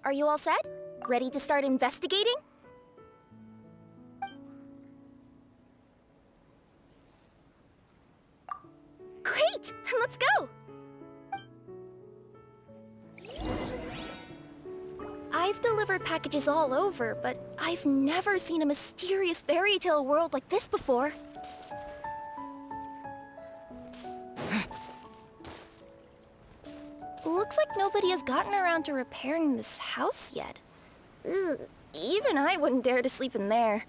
Are you all set? Ready to start investigating? Great! Then let's go! I've delivered packages all over, but I've never seen a mysterious fairy tale world like this before. Looks like nobody has gotten around to repairing this house yet. Ugh, even I wouldn't dare to sleep in there.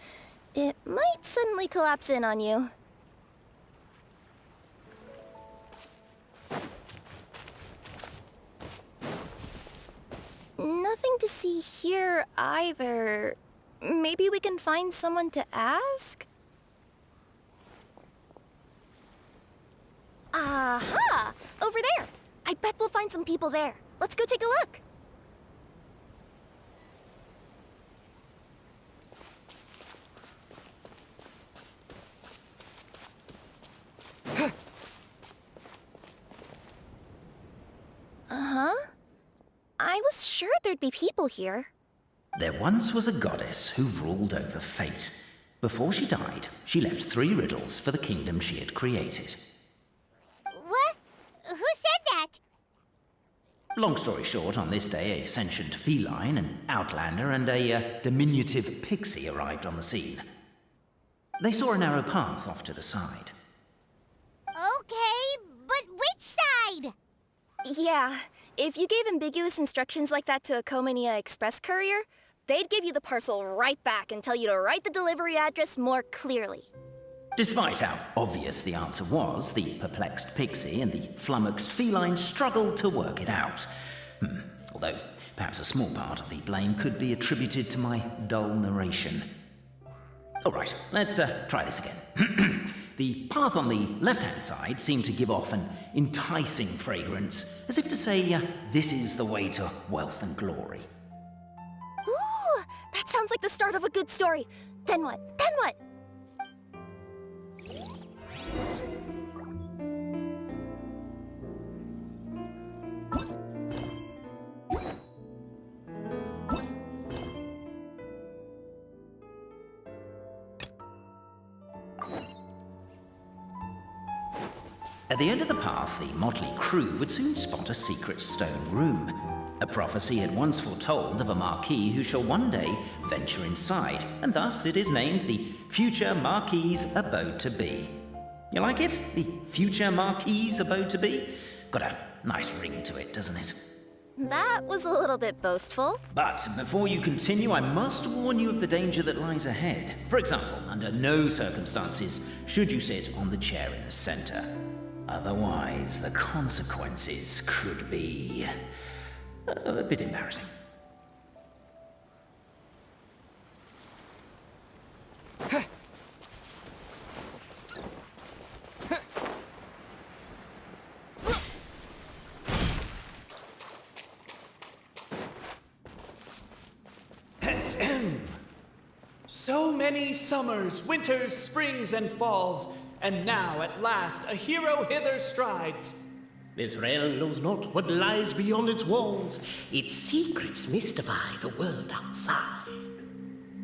It might suddenly collapse in on you. Nothing to see here either. Maybe we can find someone to ask? Aha! Over there! I bet we'll find some people there. Let's go take a look. Uh-huh. I was sure there'd be people here. There once was a goddess who ruled over fate. Before she died, she left 3 riddles for the kingdom she had created. What? Who said that? Long story short, on this day, a sentient feline, an outlander, and a diminutive pixie arrived on the scene. They saw a narrow path off to the side. Okay, but which side? Yeah, if you gave ambiguous instructions like that to a Comania Express courier, they'd give you the parcel right back and tell you to write the delivery address more clearly. Despite how obvious the answer was, the perplexed pixie and the flummoxed feline struggled to work it out. Although, perhaps a small part of the blame could be attributed to my dull narration. All right, let's try this again. The path on the left-hand side seemed to give off an enticing fragrance, as if to say, this is the way to wealth and glory. Ooh, that sounds like the start of a good story. Then what? Then what? At the end of the path, the motley crew would soon spot a secret stone room. A prophecy had once foretold of a Marquis who shall one day venture inside, and thus it is named the Future Marquis's Abode to Be. You like it? The Future Marquis's Abode to Be? Got a nice ring to it, doesn't it? That was a little bit boastful. But before you continue, I must warn you of the danger that lies ahead. For example, under no circumstances should you sit on the chair in the center. Otherwise, the consequences could be a bit embarrassing. So many summers, winters, springs, and falls, and now at last a hero hither strides. This realm knows not what lies beyond its walls. Its secrets mystify the world outside.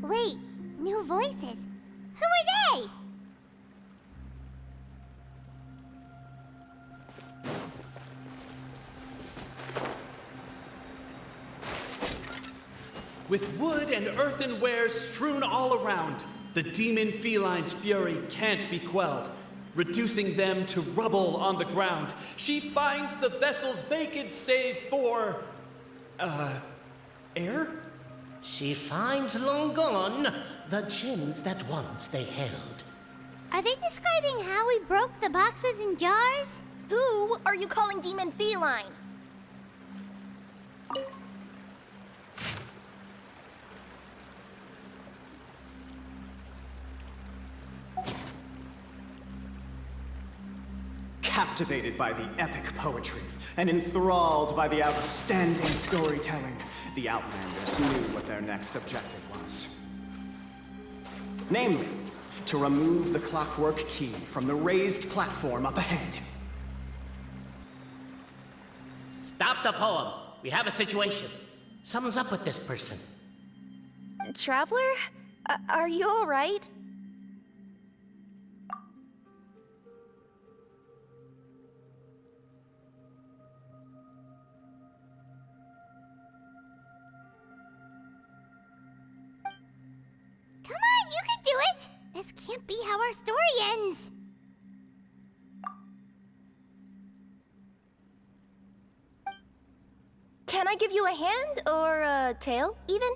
Wait, new voices. Who are they? With wood and earthenware strewn all around, the demon feline's fury can't be quelled. Reducing them to rubble on the ground, she finds the vessel's vacant save for... air? She finds long gone the gems that once they held. Are they describing how we broke the boxes and jars? Who are you calling Demon Feline? Captivated by the epic poetry and enthralled by the outstanding storytelling, the Outlanders knew what their next objective was. Namely, to remove the clockwork key from the raised platform up ahead. Stop the poem. We have a situation. Something's up with this person. Traveler? Are you alright? Come on, you can do it! This can't be how our story ends! Can I give you a hand, or a tail, even?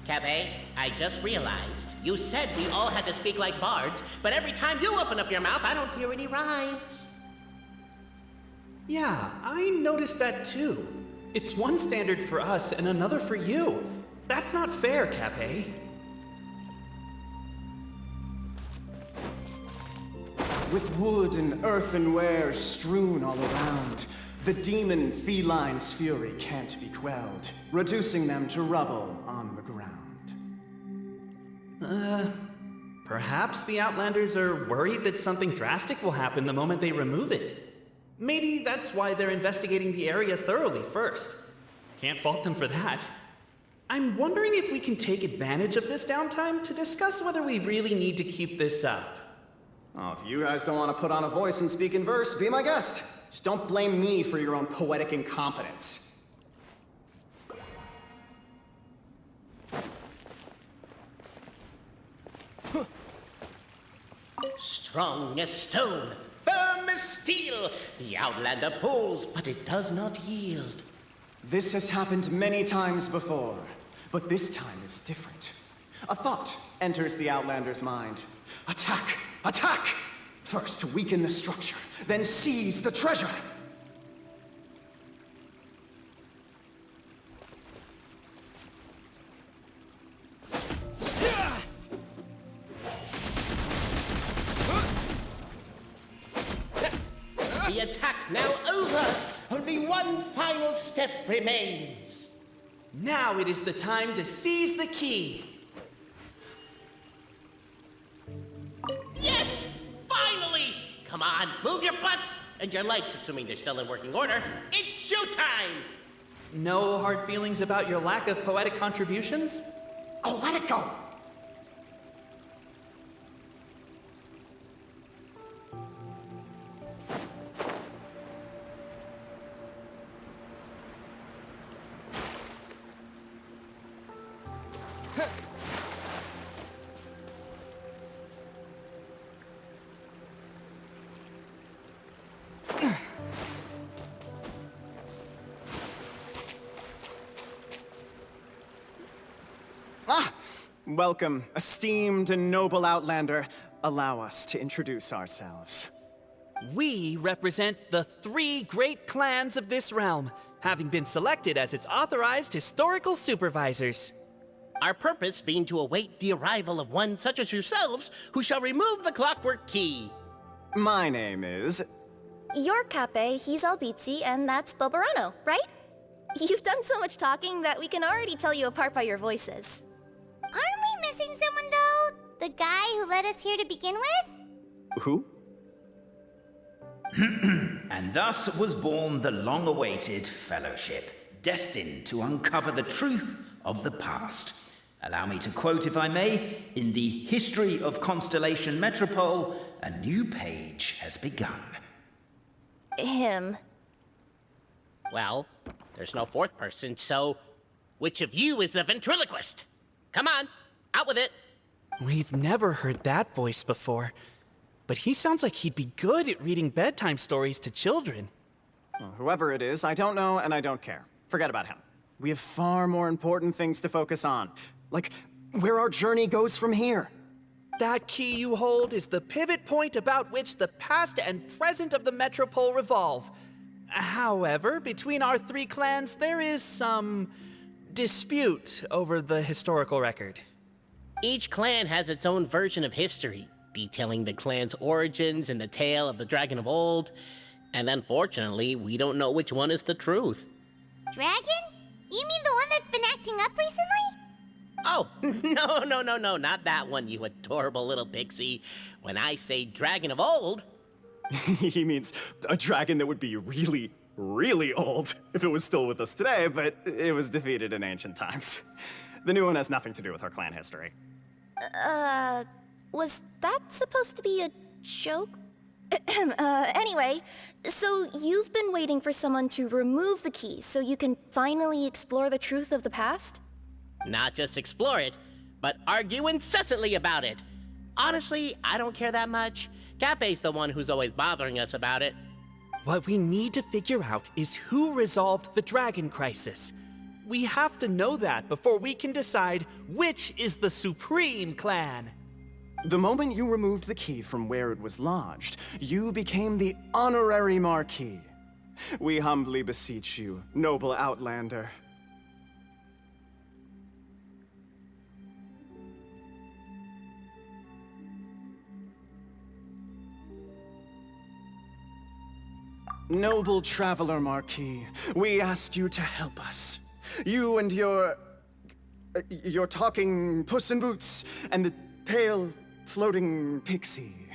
Cabe, I just realized. You said we all had to speak like bards, but every time you open up your mouth, I don't hear any rhymes. Yeah, I noticed that too. It's one standard for us and another for you. That's not fair, Cape. With wood and earthenware strewn all around, the demon feline's fury can't be quelled, reducing them to rubble on the ground. Perhaps the Outlanders are worried that something drastic will happen the moment they remove it. Maybe that's why they're investigating the area thoroughly first. Can't fault them for that. I'm wondering if we can take advantage of this downtime to discuss whether we really need to keep this up. Oh, if you guys don't want to put on a voice and speak in verse, be my guest. Just don't blame me for your own poetic incompetence. Strong as stone, firm as steel, the Outlander pulls, but it does not yield. This has happened many times before, but this time is different. A thought enters the Outlander's mind. Attack! Attack! First weaken the structure, then seize the treasure! The attack now over! Only one final step remains. Now it is the time to seize the key. Yes! Finally! Come on, move your butts! And your lights, assuming they're still in working order. It's showtime! No hard feelings about your lack of poetic contributions? Oh, let it go! Welcome, esteemed and noble Outlander. Allow us to introduce ourselves. We represent the 3 great clans of this realm, having been selected as its authorized historical supervisors. Our purpose being to await the arrival of one such as yourselves, who shall remove the clockwork key. My name is... You're Cape, he's Albizzi, and that's Bobarano, right? You've done so much talking that we can already tell you apart by your voices. Aren't we missing someone, though? The guy who led us here to begin with? Who? And thus was born the long-awaited Fellowship, destined to uncover the truth of the past. Allow me to quote, if I may, in the history of Constellation Metropole, a new page has begun. Him. Well, there's no fourth person, so which of you is the ventriloquist? Come on, out with it. We've never heard that voice before, but he sounds like he'd be good at reading bedtime stories to children. Well, whoever it is, I don't know and I don't care. Forget about him. We have far more important things to focus on, like where our journey goes from here. That key you hold is the pivot point about which the past and present of the Metropole revolve. However, between our 3 clans, there is some dispute over the historical record. Each clan has its own version of history, detailing the clan's origins and the tale of the dragon of old. And unfortunately, we don't know which one is the truth. Dragon? You mean the one that's been acting up recently? Oh, no, not that one, you adorable little pixie. When I say dragon of old, He means a dragon that would be really, really old if it was still with us today, but it was defeated in ancient times. The new one has nothing to do with our clan history. Was that supposed to be a joke? Anyway, so you've been waiting for someone to remove the key so you can finally explore the truth of the past? not just explore it, but argue incessantly about it. Honestly, I don't care that much. Cape's the one who's always bothering us about it. What we need to figure out is who resolved the dragon crisis. We have to know that before we can decide which is the supreme clan. The moment you removed the key from where it was lodged, you became the honorary Marquis. We humbly beseech you, noble Outlander. Noble Traveler Marquis, we ask you to help us. You and your talking Puss in Boots and the pale floating pixie.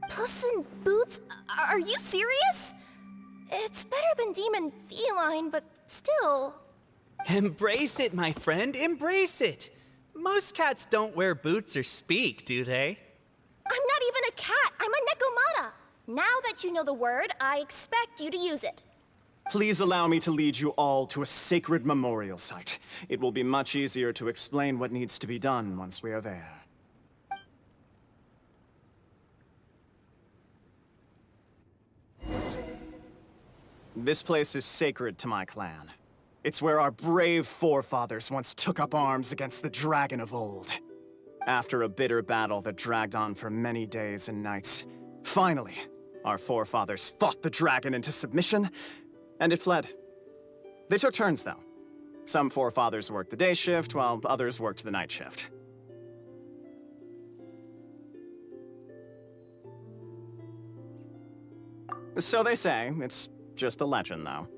Puss in Boots? Are you serious? It's better than demon feline, but still. Embrace it, my friend, embrace it. Most cats don't wear boots or speak, do they? I'm not even a cat. I'm a Nekomata. Now that you know the word, I expect you to use it. Please allow me to lead you all to a sacred memorial site. It will be much easier to explain what needs to be done once we are there. This place is sacred to my clan. It's where our brave forefathers once took up arms against the dragon of old. After a bitter battle that dragged on for many days and nights, finally, our forefathers fought the dragon into submission, and it fled. They took turns, though. Some forefathers worked the day shift, while others worked the night shift. So they say. It's just a legend, though.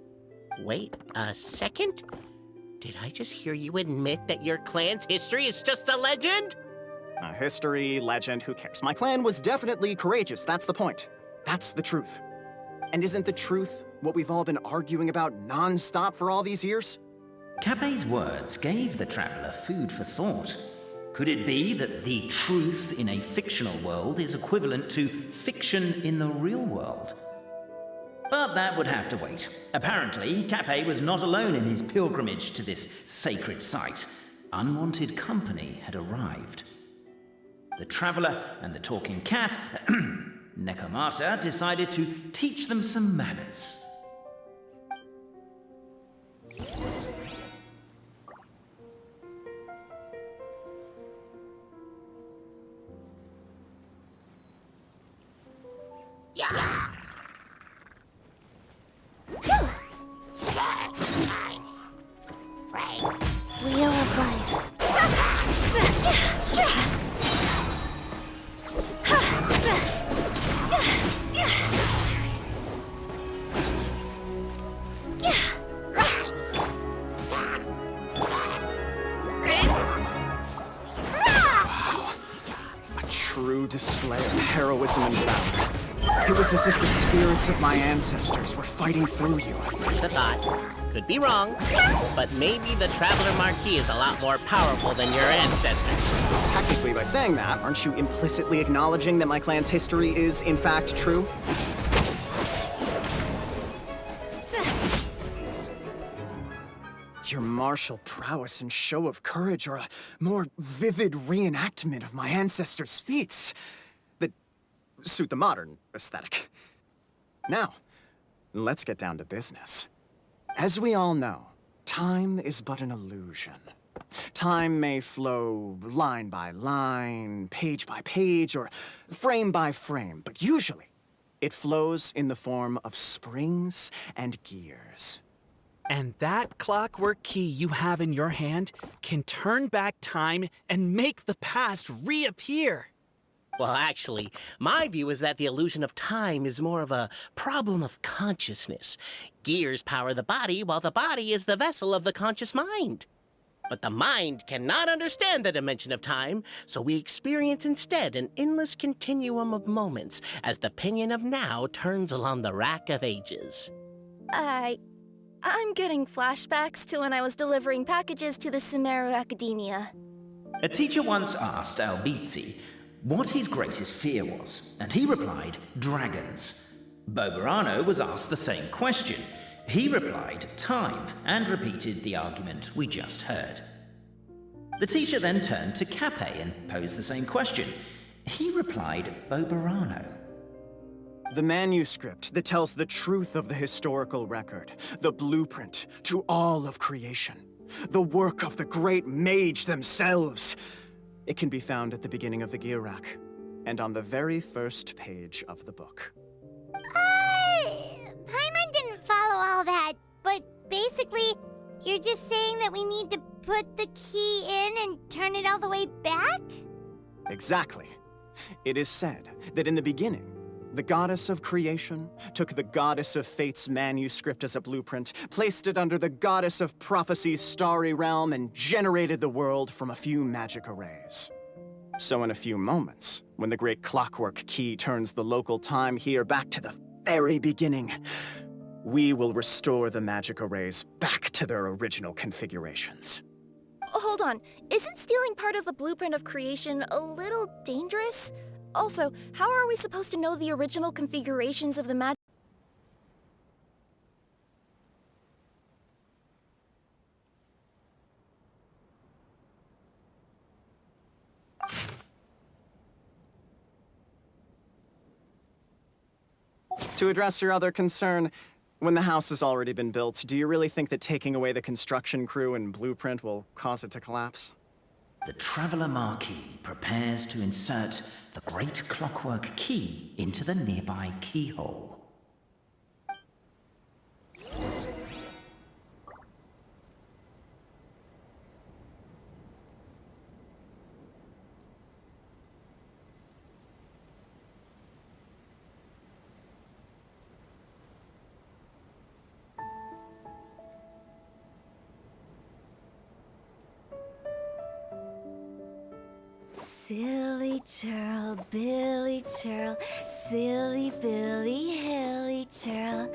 Wait a second? Did I just hear you admit that your clan's history is just a legend? History, legend, who cares? My clan was definitely courageous, that's the point. That's the truth. And isn't the truth what we've all been arguing about non-stop for all these years? Cape's words gave the traveler food for thought. Could it be that the truth in a fictional world is equivalent to fiction in the real world? But that would have to wait. Apparently, Cape was not alone in his pilgrimage to this sacred site. Unwanted company had arrived. The traveler and the talking cat, Nekomata, decided to teach them some manners. Wheel of life. A true display of heroism and valor. It was as if the spirits of my ancestors were fighting through you. There's a thought. Could be wrong, but maybe the Traveler Marquis is a lot more powerful than your ancestors. Technically, by saying that, aren't you implicitly acknowledging that my clan's history is, in fact, true? Your martial prowess and show of courage are a more vivid reenactment of my ancestors' feats that suit the modern aesthetic. Now, let's get down to business. As we all know, time is but an illusion. Time may flow line by line, page by page, or frame by frame, but usually it flows in the form of springs and gears. And that clockwork key you have in your hand can turn back time and make the past reappear. Well, actually, my view is that the illusion of time is more of a problem of consciousness. Gears power the body, while the body is the vessel of the conscious mind. But the mind cannot understand the dimension of time, so we experience instead an endless continuum of moments as the pinion of now turns along the rack of ages. I'm getting flashbacks to when I was delivering packages to the Sumeru Academia. A teacher once asked Albizzi what his greatest fear was, and he replied, dragons. Boberano was asked the same question. He replied, time, and repeated the argument we just heard. The teacher then turned to Cape and posed the same question. He replied, Boberano. The manuscript that tells the truth of the historical record, the blueprint to all of creation, the work of the great mage themselves. It can be found at the beginning of the Girac, and on the very first page of the book. Paimon didn't follow all that, but basically, you're just saying that we need to put the key in and turn it all the way back? Exactly. It is said that in the beginning, the goddess of creation took the goddess of fate's manuscript as a blueprint, placed it under the goddess of prophecy's starry realm, and generated the world from a few magic arrays. So in a few moments, when the great clockwork key turns the local time here back to the very beginning, we will restore the magic arrays back to their original configurations. Hold on, isn't stealing part of the blueprint of creation a little dangerous? Also, how are we supposed to know the original configurations of the magic? To address your other concern, when the house has already been built, do you really think that taking away the construction crew and blueprint will cause it to collapse? The Traveller Marquis prepares to insert the great clockwork key into the nearby keyhole. Silly churl, Billy churl, silly Billy, hilly churl.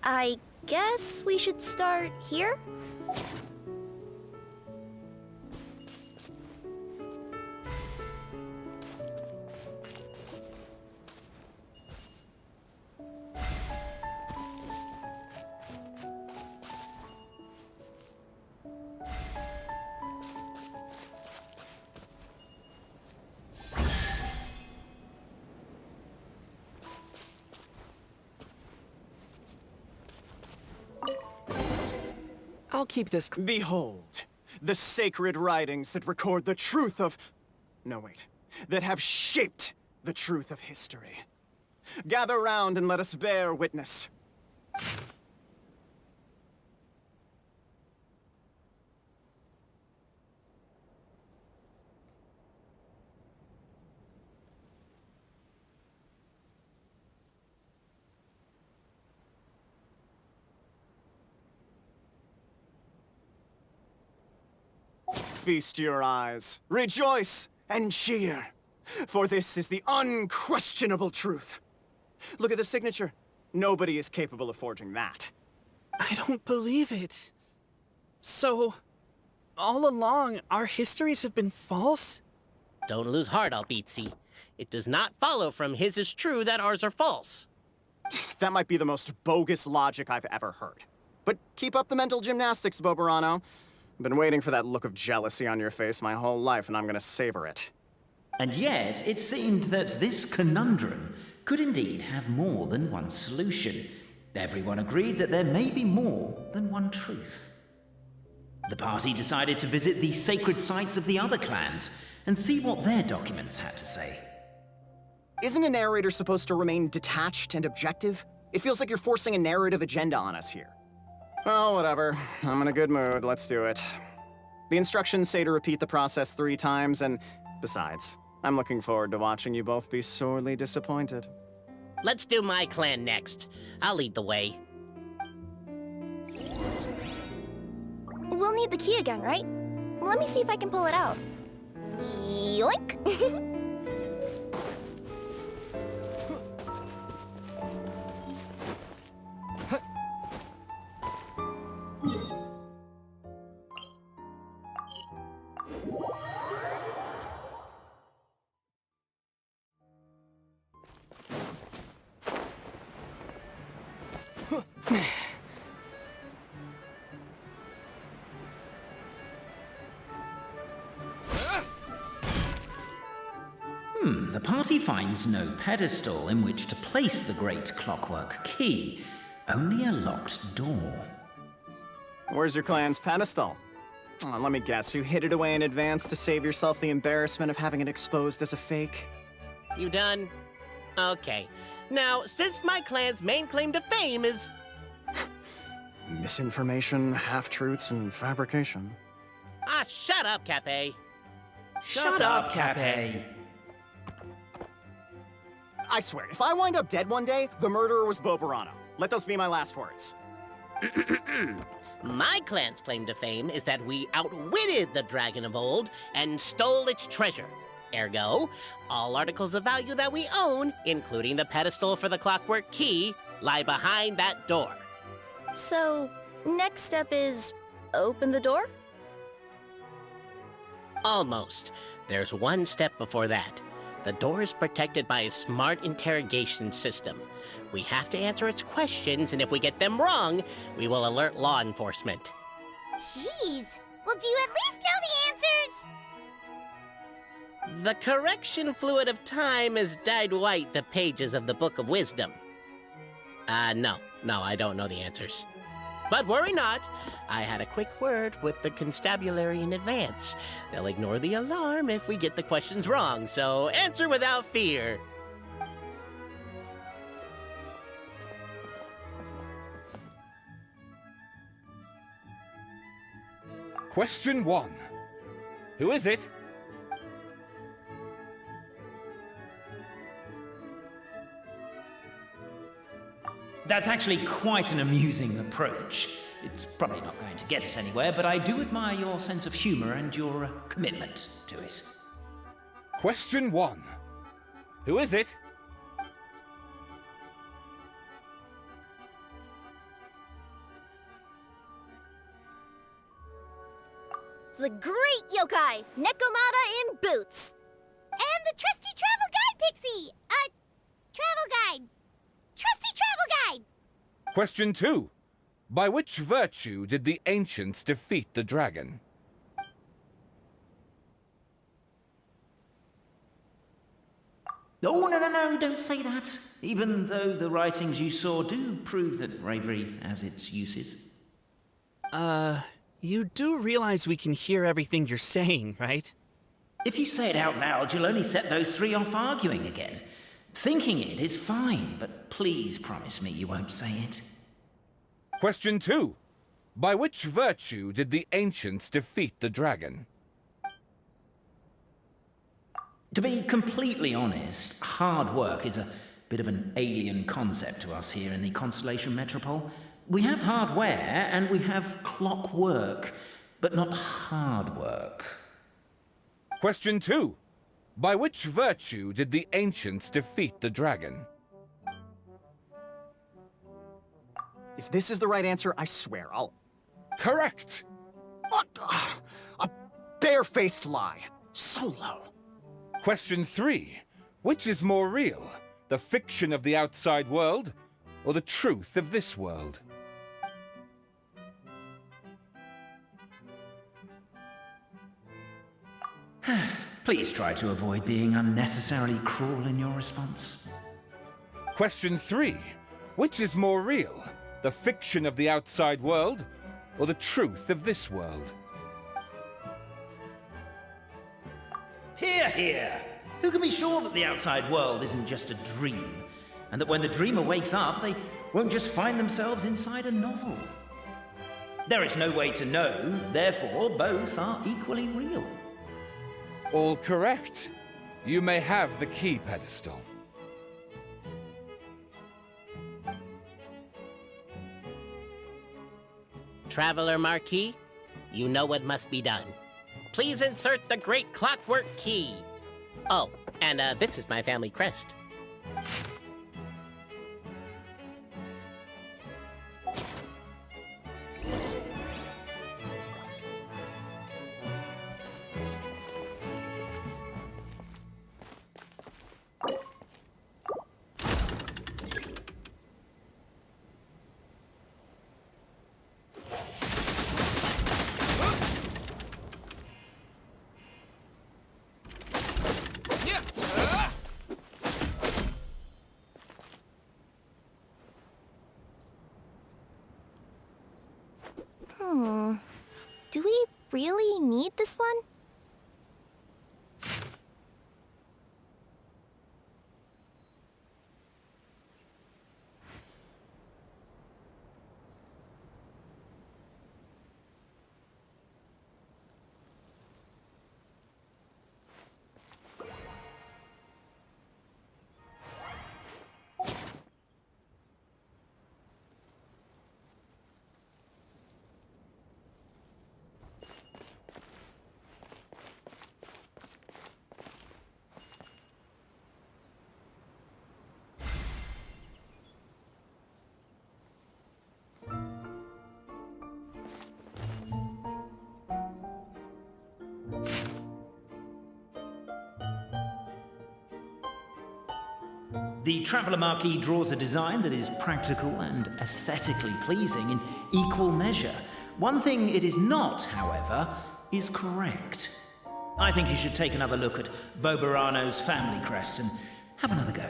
I guess we should start here? I'll keep this. Behold, the sacred writings that record the truth of... No, wait. That have shaped the truth of history. Gather round and let us bear witness. Feast your eyes, rejoice, and cheer, for this is the unquestionable truth. Look at the signature. Nobody is capable of forging that. I don't believe it. So, all along, our histories have been false? Don't lose heart, Albizzi. It does not follow from his is true that ours are false. That might be the most bogus logic I've ever heard. But keep up the mental gymnastics, Boberano. I've been waiting for that look of jealousy on your face my whole life, and I'm gonna savor it. And yet, it seemed that this conundrum could indeed have more than one solution. Everyone agreed that there may be more than one truth. The party decided to visit the sacred sites of the other clans and see what their documents had to say. Isn't a narrator supposed to remain detached and objective? It feels like you're forcing a narrative agenda on us here. Well, whatever. I'm in a good mood. Let's do it. The instructions say to repeat the process 3 times, and besides, I'm looking forward to watching you both be sorely disappointed. Let's do my clan next. I'll lead the way. We'll need the key again, right? Let me see if I can pull it out. Yoink! The party finds no pedestal in which to place the great clockwork key, only a locked door. Where's your clan's pedestal? Oh, let me guess, you hid it away in advance to save yourself the embarrassment of having it exposed as a fake? You done? Okay. Now, since my clan's main claim to fame is... Misinformation, half-truths, and fabrication. Ah, shut up, Cape. Shut up, Cape. I swear, if I wind up dead one day, the murderer was Boberano. Let those be my last words. My clan's claim to fame is that we outwitted the dragon of old and stole its treasure. Ergo, all articles of value that we own, including the pedestal for the clockwork key, lie behind that door. So, next step is open the door? Almost. There's one step before that. The door is protected by a smart interrogation system. We have to answer its questions, and if we get them wrong, we will alert law enforcement. Jeez. Well, do you at least know the answers? The correction fluid of time has dyed white the pages of the Book of Wisdom. No, I don't know the answers. But worry not, I had a quick word with the constabulary in advance. They'll ignore the alarm if we get the questions wrong, so answer without fear. Question 1. Who is it? That's actually quite an amusing approach. It's probably not going to get us anywhere, but I do admire your sense of humor and your commitment to it. Question 1. Who is it? The great yokai, Nekomata in boots. And the trusty travel guide, Pixie! Travel guide. Trusty travel guide! Question 2. By which virtue did the ancients defeat the dragon? Oh, no, don't say that. Even though the writings you saw do prove that bravery has its uses. You do realize we can hear everything you're saying, right? If you say it out loud, you'll only set those 3 off arguing again. Thinking it is fine, but please promise me you won't say it. Question 2. By which virtue did the ancients defeat the dragon? To be completely honest, hard work is a bit of an alien concept to us here in the Constellation Metropole. We have hardware and we have clockwork, but not hard work. Question 2. By which virtue did the ancients defeat the dragon? If this is the right answer, I swear I'll... Correct! What? A barefaced lie. So low. Question 3. Which is more real? The fiction of the outside world, or the truth of this world? Please try to avoid being unnecessarily cruel in your response. Question 3. Which is more real? The fiction of the outside world, or the truth of this world? Hear, hear! Who can be sure that the outside world isn't just a dream? And that when the dreamer wakes up, they won't just find themselves inside a novel? There is no way to know, therefore both are equally real. All correct. You may have the key pedestal. Traveler Marquis, you know what must be done. Please insert the great clockwork key. Oh, and this is my family crest. Do we really need this one? The Traveller Marquis draws a design that is practical and aesthetically pleasing in equal measure. One thing it is not, however, is correct. I think you should take another look at Bobarano's family crest and have another go.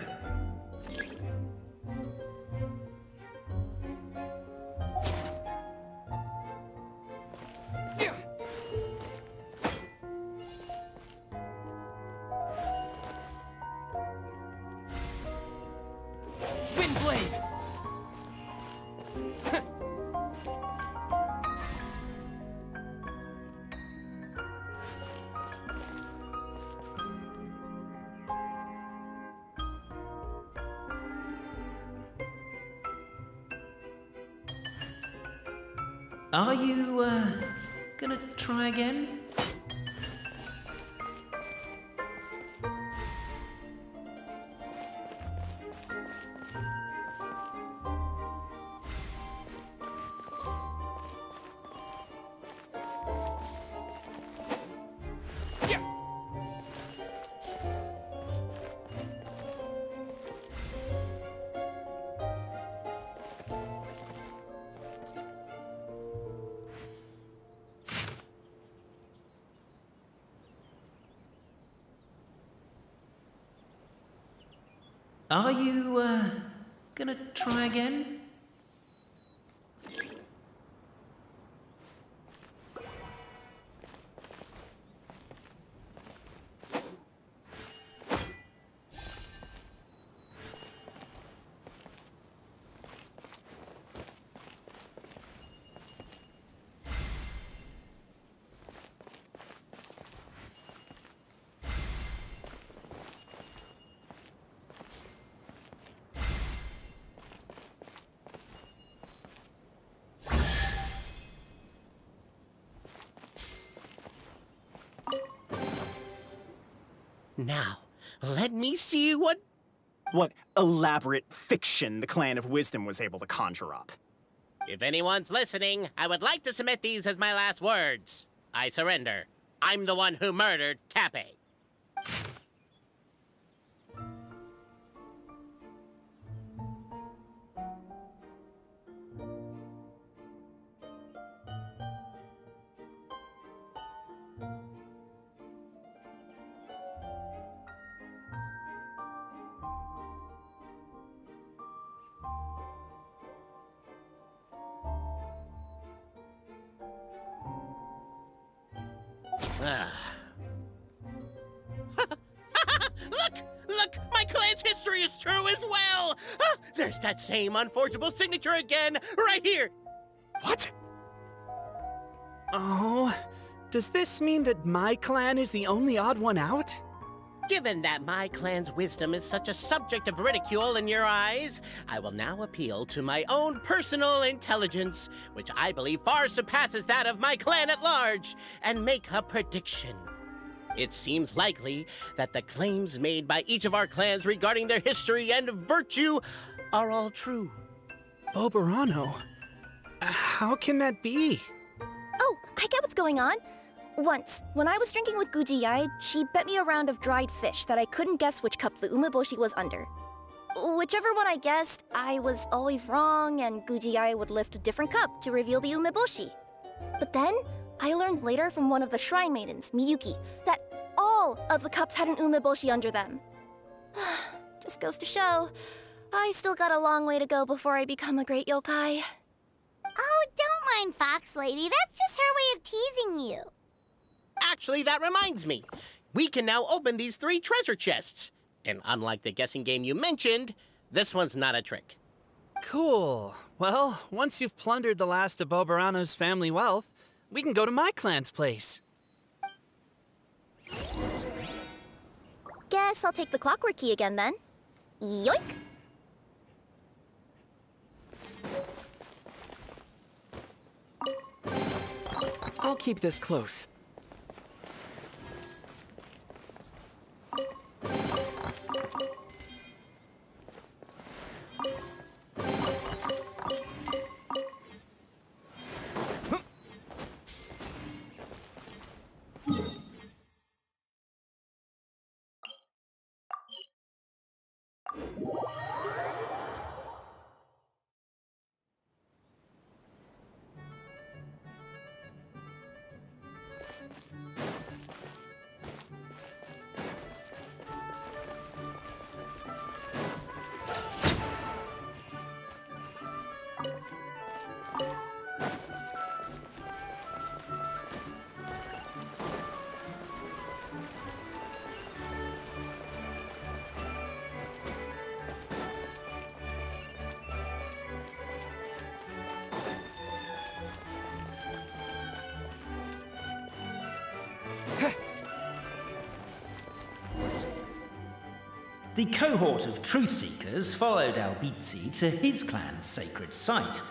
Windblade! Are you, gonna try again? Are you, gonna try again? Now, let me see what... What elaborate fiction the Clan of Wisdom was able to conjure up. If anyone's listening, I would like to submit these as my last words. I surrender. I'm the one who murdered Cappe. Ah. Look! My clan's history is true as well! Ah, there's that same unforgeable signature again, right here! What? Oh, does this mean that my clan is the only odd one out? Given that my clan's wisdom is such a subject of ridicule in your eyes, I will now appeal to my own personal intelligence, which I believe far surpasses that of my clan at large, and make a prediction. It seems likely that the claims made by each of our clans regarding their history and virtue are all true. Boberano? How can that be? Oh, I get what's going on. Once, when I was drinking with Gujiyai, she bet me a round of dried fish that I couldn't guess which cup the umeboshi was under. Whichever one I guessed, I was always wrong, and Gujiyai would lift a different cup to reveal the umeboshi. But then, I learned later from one of the shrine maidens, Miyuki, that all of the cups had an umeboshi under them. Just goes to show, I still got a long way to go before I become a great yokai. Oh, don't mind Fox Lady. That's just her way of teasing you. Actually, that reminds me. We can now open these 3 treasure chests. And unlike the guessing game you mentioned, this one's not a trick. Cool. Well, once you've plundered the last of Boberano's family wealth, we can go to my clan's place. Guess I'll take the clockwork key again then. Yoink! I'll keep this close. The cohort of truth seekers followed Albizzi to his clan's sacred site.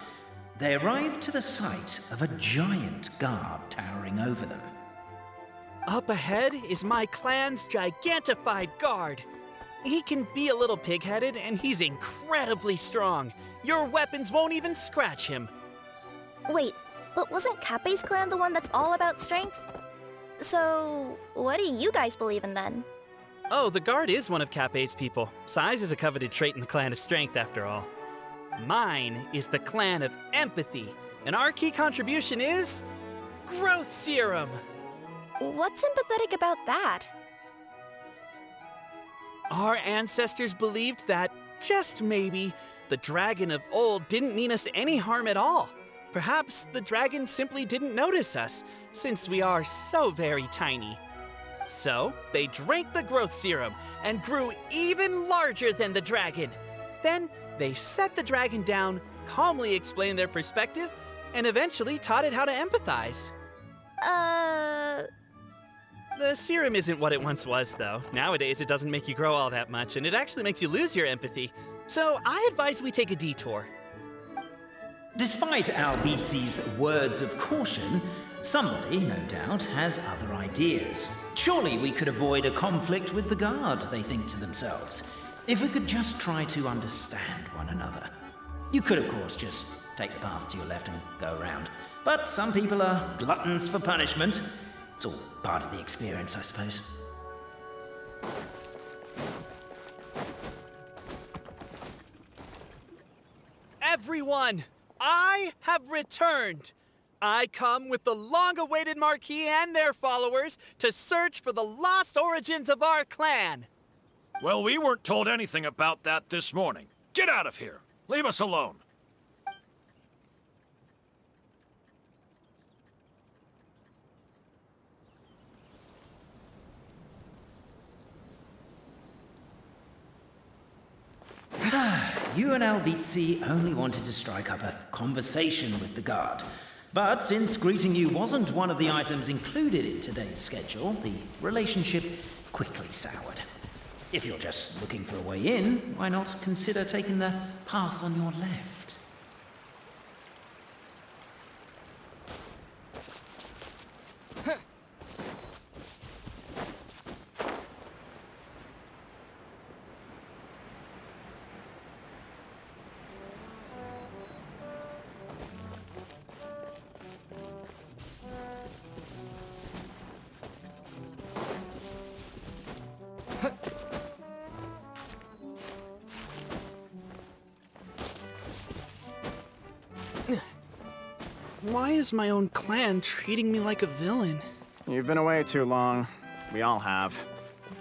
They arrived to the site of a giant guard towering over them. Up ahead is my clan's gigantified guard. He can be a little pig-headed, and he's incredibly strong. Your weapons won't even scratch him. Wait, but wasn't Kappei's clan the one that's all about strength? So, what do you guys believe in then? Oh, the guard is one of Kappei's people. Size is a coveted trait in the clan of strength, after all. Mine is the clan of empathy, and our key contribution is growth serum. What's sympathetic about that? Our ancestors believed that, just maybe, the dragon of old didn't mean us any harm at all. Perhaps the dragon simply didn't notice us, since we are so very tiny. So, they drank the growth serum and grew even larger than the dragon. Then, they set the dragon down, calmly explained their perspective, and eventually taught it how to empathize. The serum isn't what it once was, though. Nowadays, it doesn't make you grow all that much, and it actually makes you lose your empathy. So, I advise we take a detour. Despite Albizzi's words of caution, somebody, no doubt, has other ideas. Surely we could avoid a conflict with the guard, they think to themselves, if we could just try to understand one another. You could, of course, just take the path to your left and go around. But some people are gluttons for punishment. It's all part of the experience, I suppose. Everyone, I have returned. I come with the long-awaited Marquis and their followers to search for the lost origins of our clan. Well, we weren't told anything about that this morning. Get out of here. Leave us alone. You and Albizzi only wanted to strike up a conversation with the guard. But since greeting you wasn't one of the items included in today's schedule, the relationship quickly soured. If you're just looking for a way in, why not consider taking the path on your left? Why is my own clan treating me like a villain? You've been away too long. We all have.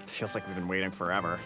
Feels like we've been waiting forever.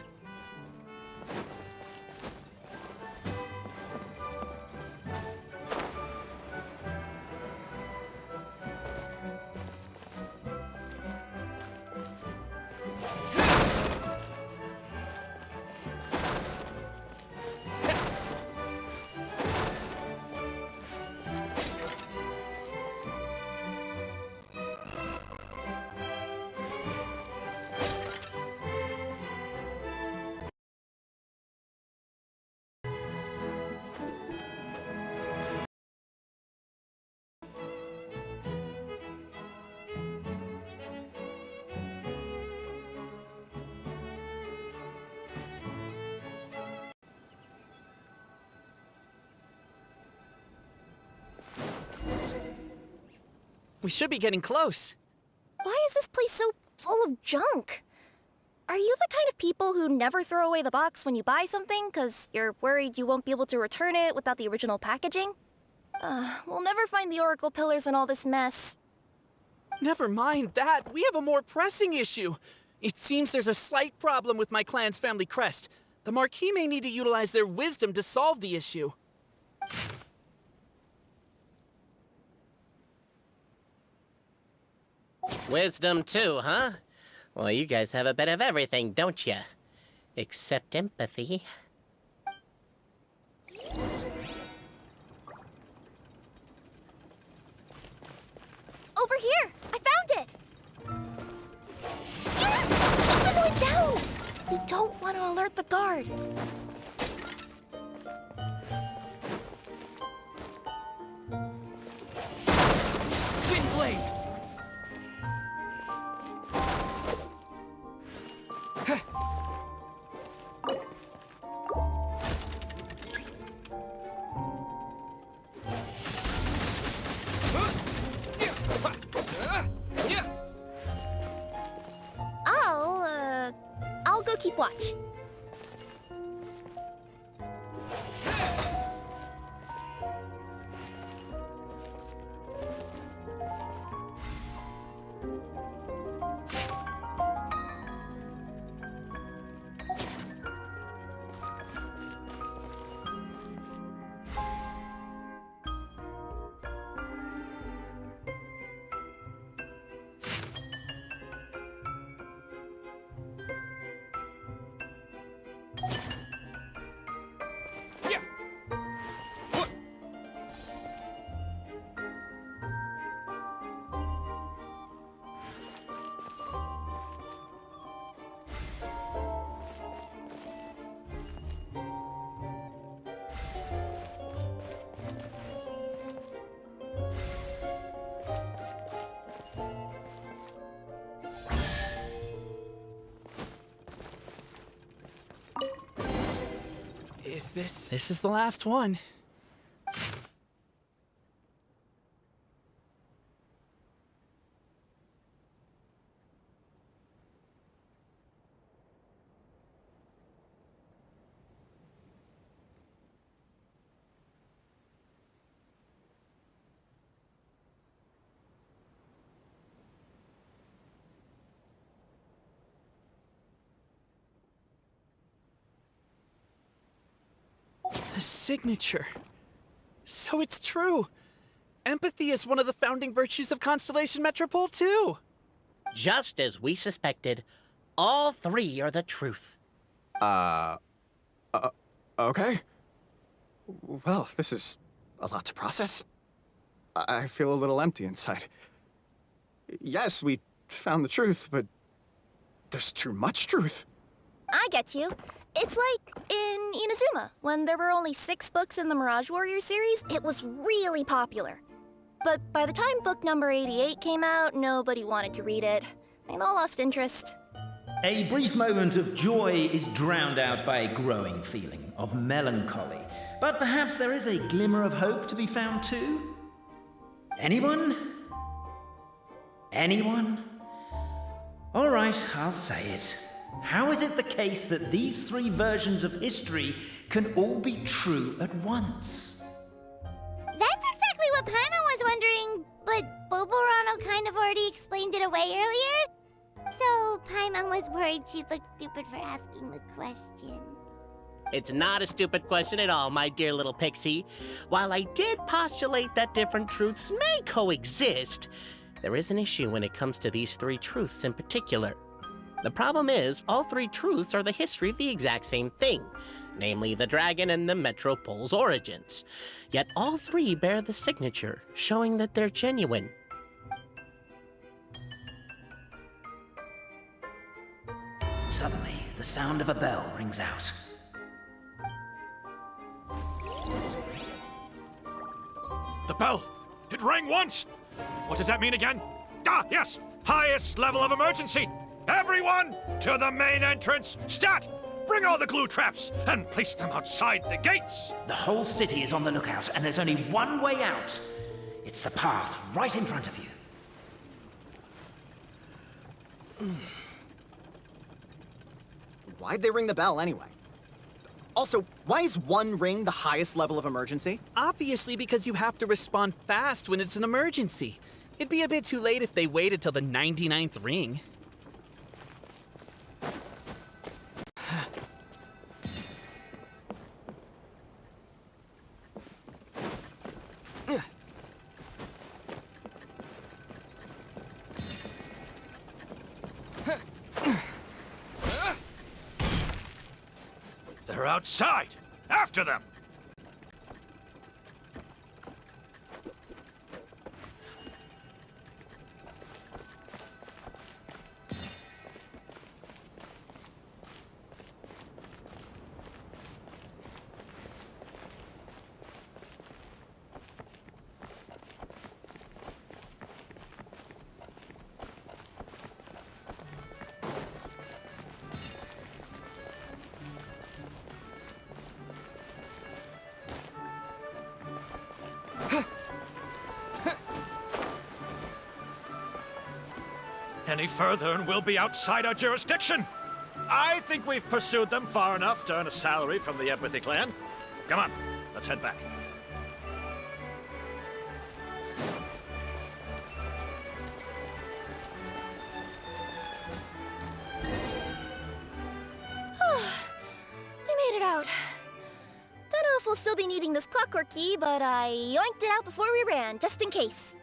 We should be getting close. Why is this place so full of junk? Are you the kind of people who never throw away the box when you buy something because you're worried you won't be able to return it without the original packaging? We'll never find the Oracle Pillars in all this mess. Never mind that. We have a more pressing issue. It seems there's a slight problem with my clan's family crest. The Marquis may need to utilize their wisdom to solve the issue. Wisdom too, huh? Well, you guys have a bit of everything, don't you? Except empathy. Over here! I found it! Yes! Keep the noise down! We don't want to alert the guard. Windblade! I'll go keep watch. Is this... This is the last one. The signature. So it's true. Empathy is one of the founding virtues of Constellation Metropole, too. Just as we suspected, all three are the truth. Okay. Well, this is a lot to process. I feel a little empty inside. Yes, we found the truth, but there's too much truth. I get you. It's like in Inazuma, when there were only 6 books in the Mirage Warrior series, it was really popular. But by the time book number 88 came out, nobody wanted to read it. They'd all lost interest. A brief moment of joy is drowned out by a growing feeling of melancholy. But perhaps there is a glimmer of hope to be found too? Anyone? Anyone? All right, I'll say it. How is it the case that these 3 versions of history can all be true at once? That's exactly what Paimon was wondering, but Boborano kind of already explained it away earlier. So Paimon was worried she'd look stupid for asking the question. It's not a stupid question at all, my dear little pixie. While I did postulate that different truths may coexist, there is an issue when it comes to these 3 truths in particular. The problem is, all 3 truths are the history of the exact same thing, namely the dragon and the Metropole's origins. Yet all 3 bear the signature, showing that they're genuine. Suddenly, the sound of a bell rings out. The bell! It rang once! What does that mean again? Ah, yes! Highest level of emergency! Everyone, to the main entrance! Stat! Bring all the glue traps and place them outside the gates! The whole city is on the lookout, and there's only one way out. It's the path right in front of you. Why'd they ring the bell anyway? Also, why is 1 ring the highest level of emergency? Obviously, because you have to respond fast when it's an emergency. It'd be a bit too late if they waited till the 99th ring. They're outside! After them! Any further and we'll be outside our jurisdiction. I think we've pursued them far enough to earn a salary from the Empathy Clan. Come on, let's head back. We made it out. Don't know if we'll still be needing this clockwork key, but I yoinked it out before we ran, just in case.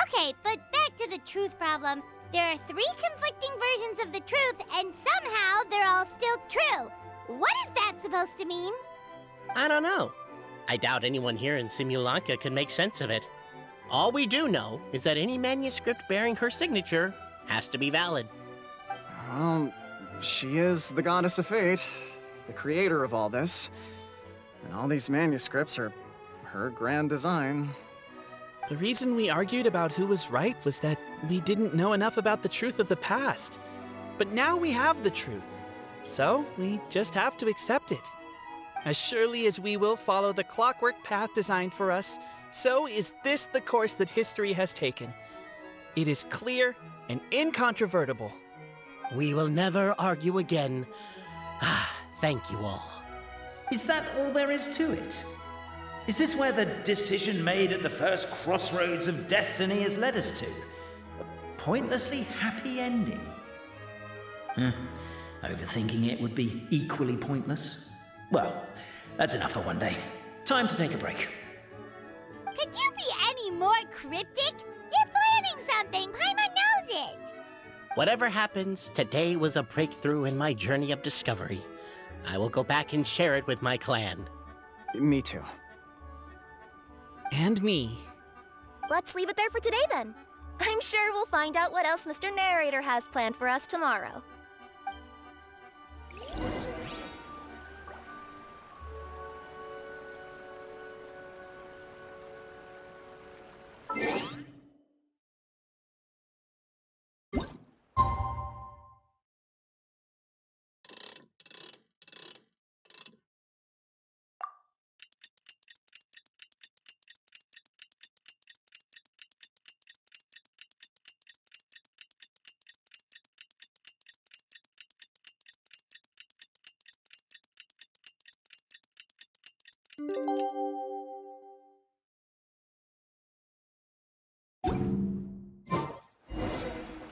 Okay, but back to the truth problem. There are 3 conflicting versions of the truth, and somehow they're all still true. What is that supposed to mean? I don't know. I doubt anyone here in Simulanka can make sense of it. All we do know is that any manuscript bearing her signature has to be valid. Well, she is the goddess of fate, the creator of all this. And all these manuscripts are her grand design. The reason we argued about who was right was that we didn't know enough about the truth of the past. But now we have the truth. So we just have to accept it. As surely as we will follow the clockwork path designed for us, so is this the course that history has taken. It is clear and incontrovertible. We will never argue again. Thank you all. Is that all there is to it? Is this where the decision made at the first crossroads of destiny has led us to? A pointlessly happy ending? Overthinking it would be equally pointless. Well, that's enough for one day. Time to take a break. Could you be any more cryptic? You're planning something. Paimon knows it. Whatever happens, today was a breakthrough in my journey of discovery. I will go back and share it with my clan. Me too. And me. Let's leave it there for today then. I'm sure we'll find out what else Mr. Narrator has planned for us tomorrow.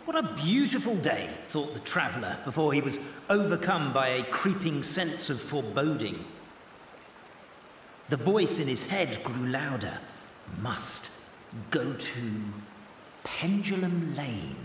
What a beautiful day, thought the traveller, before he was overcome by a creeping sense of foreboding. The voice in his head grew louder. Must go to Pendulum Lane.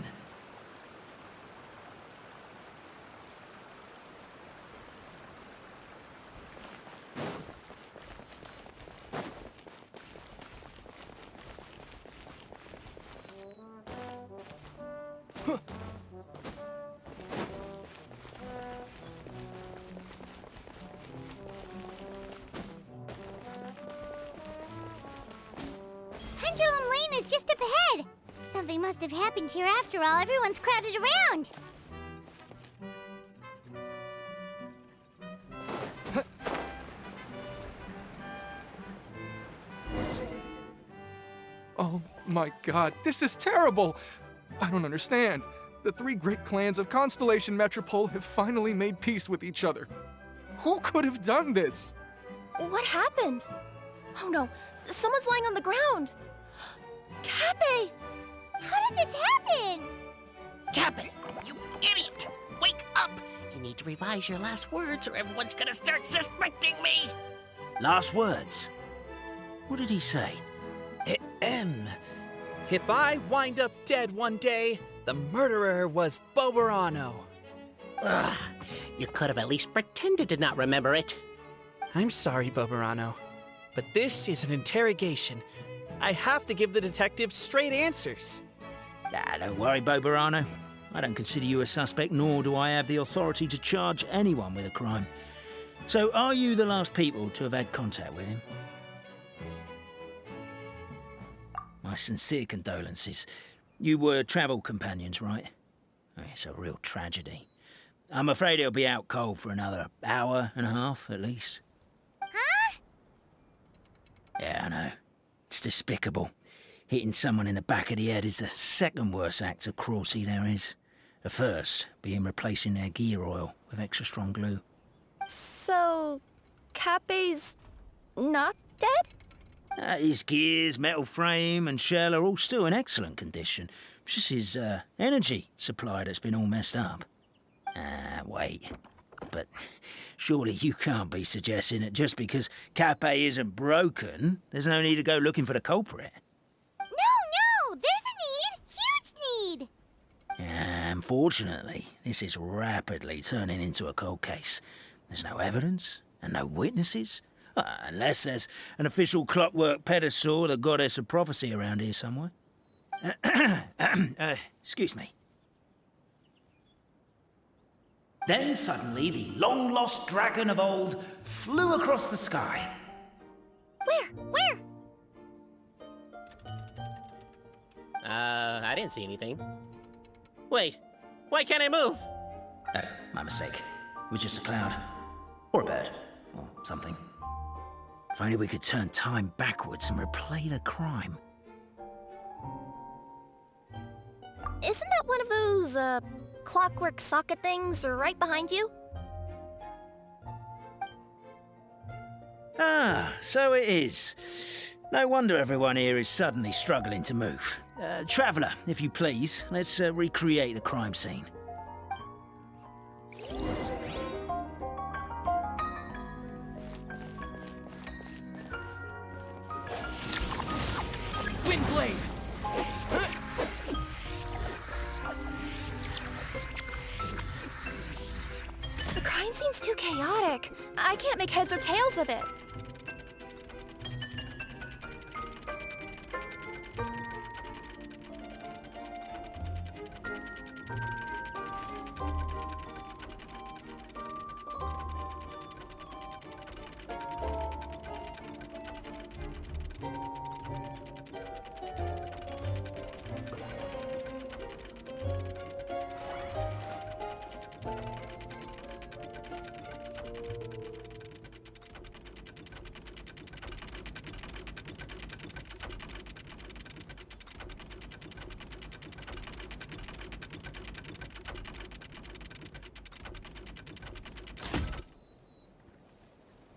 Pendulum Lane is just up ahead. Something must have happened here after all. Everyone's crowded around. Oh my god, this is terrible! I don't understand. The three great clans of Constellation Metropole have finally made peace with each other. Who could have done this? What happened? Oh no, someone's lying on the ground. Cappy! How did this happen? Cappy, you idiot! Wake up! You need to revise your last words or everyone's gonna start suspecting me! Last words. What did he say? If I wind up dead one day, the murderer was Boberano. Ugh, you could have at least pretended to not remember it. I'm sorry, Boberano, but this is an interrogation. I have to give the detective straight answers. Don't worry, Boberano. I don't consider you a suspect, nor do I have the authority to charge anyone with a crime. So, are you the last people to have had contact with him? My sincere condolences. You were travel companions, right? It's a real tragedy. I'm afraid he'll be out cold for another hour and a half, at least. Huh? Yeah, I know. It's despicable. Hitting someone in the back of the head is the second worst act of cruelty there is. The first being replacing their gear oil with extra strong glue. So, Cappy's not dead? His gears, metal frame and shell are all still in excellent condition. It's just his energy supply that's been all messed up. Wait. But surely you can't be suggesting that just because Cappy isn't broken, there's no need to go looking for the culprit. No! There's a need! Huge need! Unfortunately, this is rapidly turning into a cold case. There's no evidence and no witnesses. Unless there's an official clockwork pedestal, the goddess of prophecy around here somewhere. Excuse me. Then suddenly the long-lost dragon of old flew across the sky. Where? I didn't see anything. Wait, why can't I move? Oh, my mistake. It was just a cloud. Or a bird. Or something. If only we could turn time backwards and replay the crime. Isn't that one of those, clockwork socket things right behind you? So it is. No wonder everyone here is suddenly struggling to move. Traveller, if you please, let's recreate the crime scene. Windblade! The crime scene's too chaotic. I can't make heads or tails of it.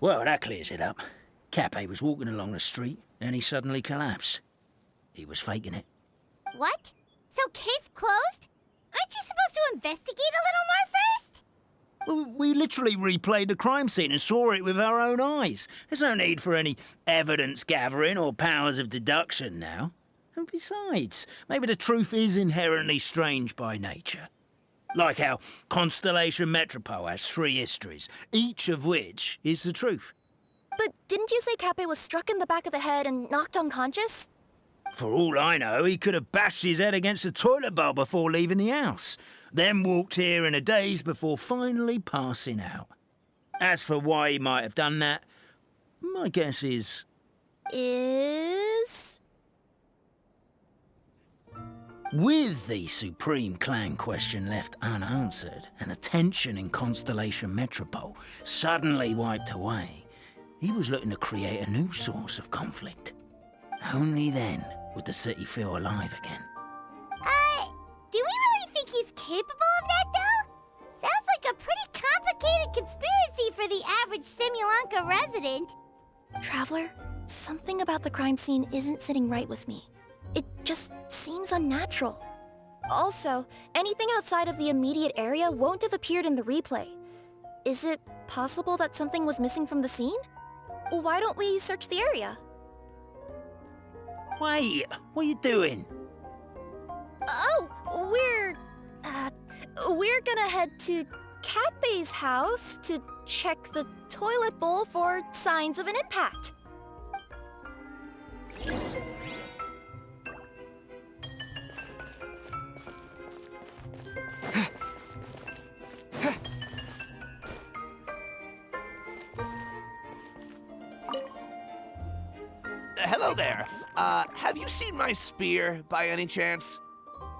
Well, that clears it up. Cappe was walking along the street, and he suddenly collapsed. He was faking it. What? So case closed? Aren't you supposed to investigate a little more first? Well, we literally replayed the crime scene and saw it with our own eyes. There's no need for any evidence gathering or powers of deduction now. And besides, maybe the truth is inherently strange by nature. Like how Constellation Metropole has 3 histories, each of which is the truth. But didn't you say Cappe was struck in the back of the head and knocked unconscious? For all I know, he could have bashed his head against a toilet bowl before leaving the house, then walked here in a daze before finally passing out. As for why he might have done that, my guess is... With the Supreme Clan question left unanswered and the tension in Constellation Metropole suddenly wiped away, he was looking to create a new source of conflict. Only then would the city feel alive again. Do we really think he's capable of that, though? Sounds like a pretty complicated conspiracy for the average Simulanka resident. Traveler, something about the crime scene isn't sitting right with me. It just seems unnatural. Also, anything outside of the immediate area won't have appeared in the replay. Is it possible that something was missing from the scene? Why don't we search the area? Wait, what are you doing? Oh, we're gonna head to Cappe's house to check the toilet bowl for signs of an impact. Hello there. Have you seen my spear by any chance?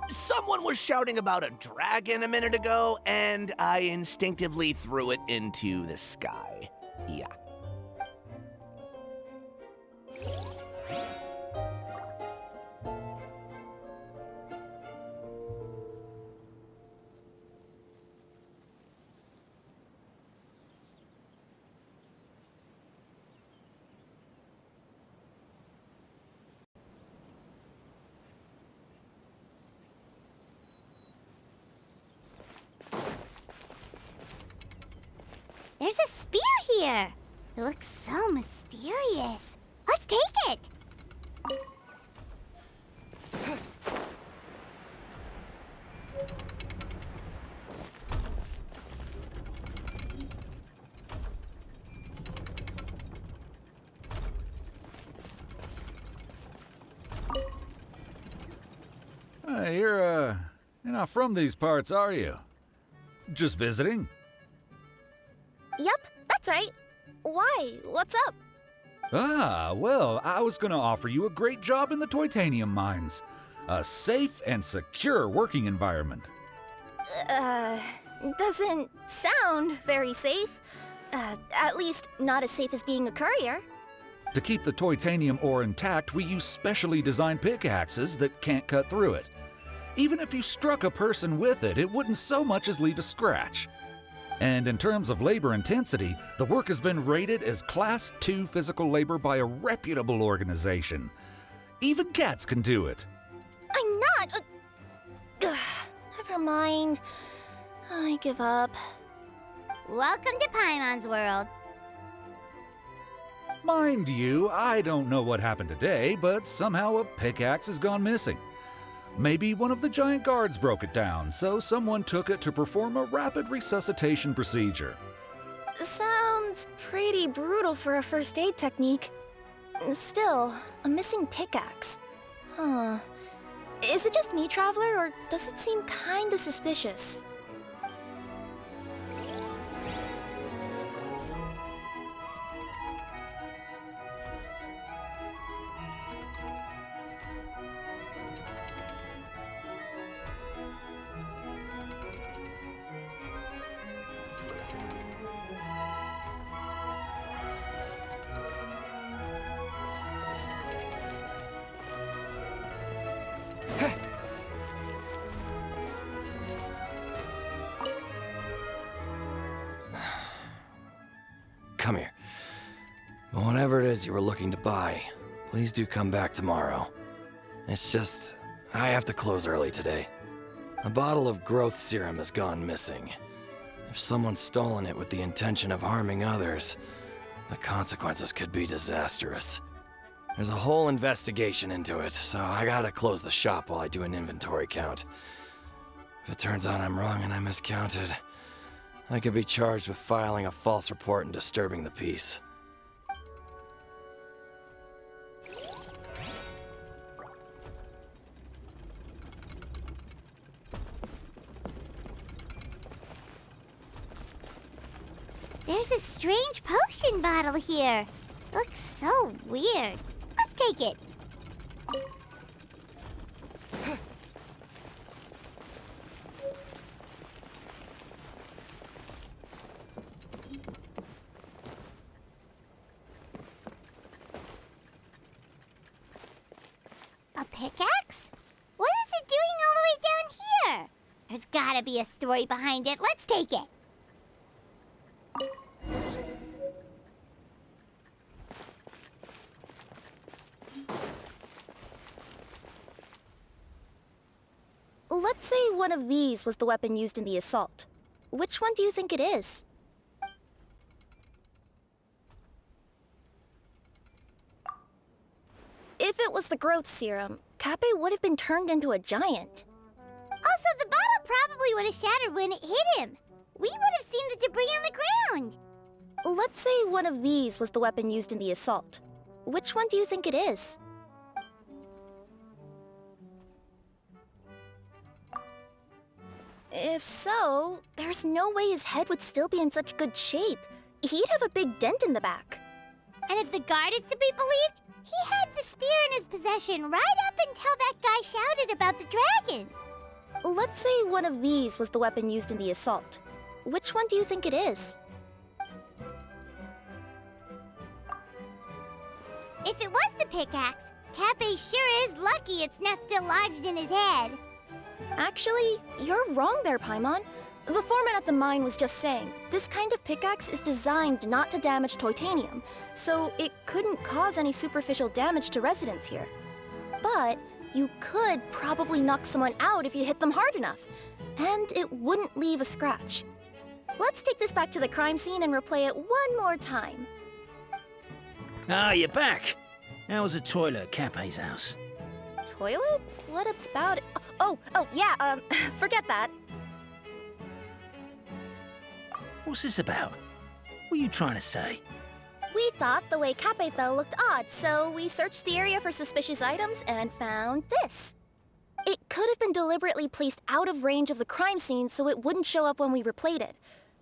Someone was shouting about a dragon a minute ago, and I instinctively threw it into the sky. Yeah. There's a spear here. It looks so mysterious. Let's take it. You're not from these parts, are you? Just visiting? Yep, that's right. Why? What's up? Ah, well, I was gonna offer you a great job in the Titanium mines. A safe and secure working environment. Doesn't sound very safe. At least not as safe as being a courier. To keep the titanium ore intact, we use specially designed pickaxes that can't cut through it. Even if you struck a person with it, it wouldn't so much as leave a scratch. And in terms of labor intensity, the work has been rated as Class 2 physical labor by a reputable organization. Even cats can do it. I'm not. Never mind. I give up. Welcome to Paimon's world. Mind you, I don't know what happened today, but somehow a pickaxe has gone missing. Maybe one of the giant guards broke it down, so someone took it to perform a rapid resuscitation procedure. Sounds pretty brutal for a first aid technique. Still, a missing pickaxe. Huh. Is it just me, Traveler, or does it seem kinda suspicious? Come here. Whatever it is you were looking to buy, please do come back tomorrow. It's just, I have to close early today. A bottle of growth serum has gone missing. If someone's stolen it with the intention of harming others, the consequences could be disastrous. There's a whole investigation into it, so I gotta close the shop while I do an inventory count. If it turns out I'm wrong and I miscounted, I could be charged with filing a false report and disturbing the peace. There's a strange potion bottle here. Looks so weird. Let's take it. A pickaxe? What is it doing all the way down here? There's gotta be a story behind it. Let's take it. Let's say one of these was the weapon used in the assault. Which one do you think it is? If it was the growth serum, Kappe would have been turned into a giant. Also, the bottle probably would have shattered when it hit him. We would have seen the debris on the ground. Let's say one of these was the weapon used in the assault. Which one do you think it is? If so, there's no way his head would still be in such good shape. He'd have a big dent in the back. And if the guard is to be believed, he had the spear in his possession right up until that guy shouted about the dragon. Let's say one of these was the weapon used in the assault. Which one do you think it is? If it was the pickaxe, Kappe sure is lucky it's not still lodged in his head. Actually, you're wrong there, Paimon. The foreman at the mine was just saying, this kind of pickaxe is designed not to damage titanium, so it couldn't cause any superficial damage to residents here. But you could probably knock someone out if you hit them hard enough, and it wouldn't leave a scratch. Let's take this back to the crime scene and replay it one more time. Ah, you're back. How was the toilet at Kappe's house? Toilet? What about it? Oh, yeah, forget that. What's this about? What are you trying to say? We thought the way Kappe fell looked odd, so we searched the area for suspicious items and found this. It could have been deliberately placed out of range of the crime scene so it wouldn't show up when we replayed it.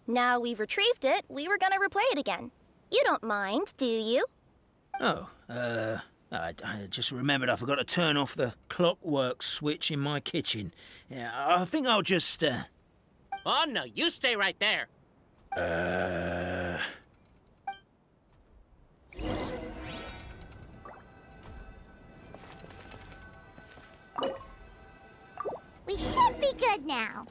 Now we've retrieved it, we were gonna replay it again. You don't mind, do you? Oh, I just remembered I forgot to turn off the clockwork switch in my kitchen. Yeah, I think I'll just, Oh, no, you stay right there. We should be good now.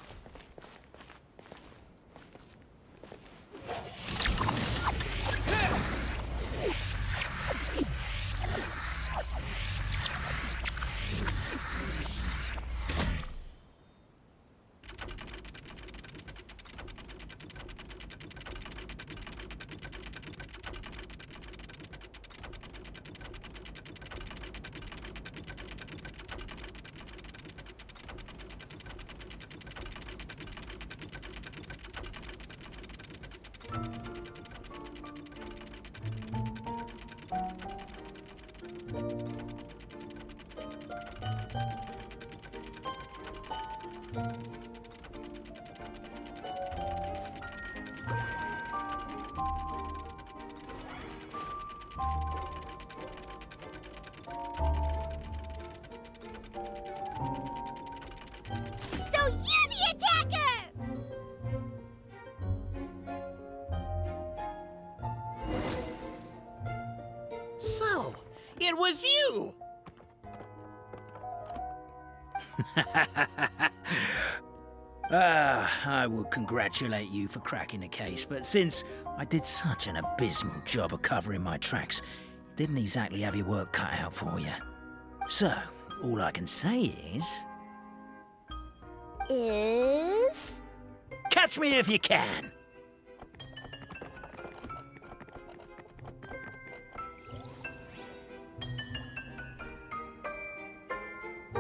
it was you! I would congratulate you for cracking the case, but since I did such an abysmal job of covering my tracks, didn't exactly have your work cut out for you. So, all I can say Is... catch me if you can!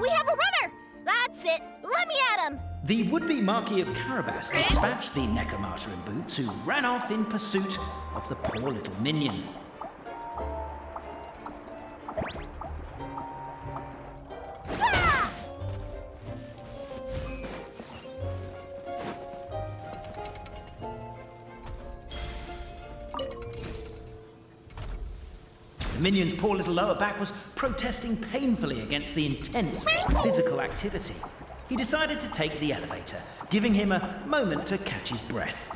We have a runner! That's it! Let me at him! The would-be Marquis of Carabas dispatched the Necromata in boots, who ran off in pursuit of the poor little minion. Ah! The minion's poor little lower back was protesting painfully against the intense physical activity. He decided to take the elevator, giving him a moment to catch his breath.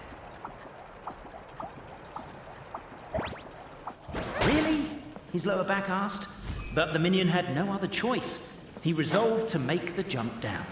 Really? His lower back asked. But the minion had no other choice. He resolved to make the jump down.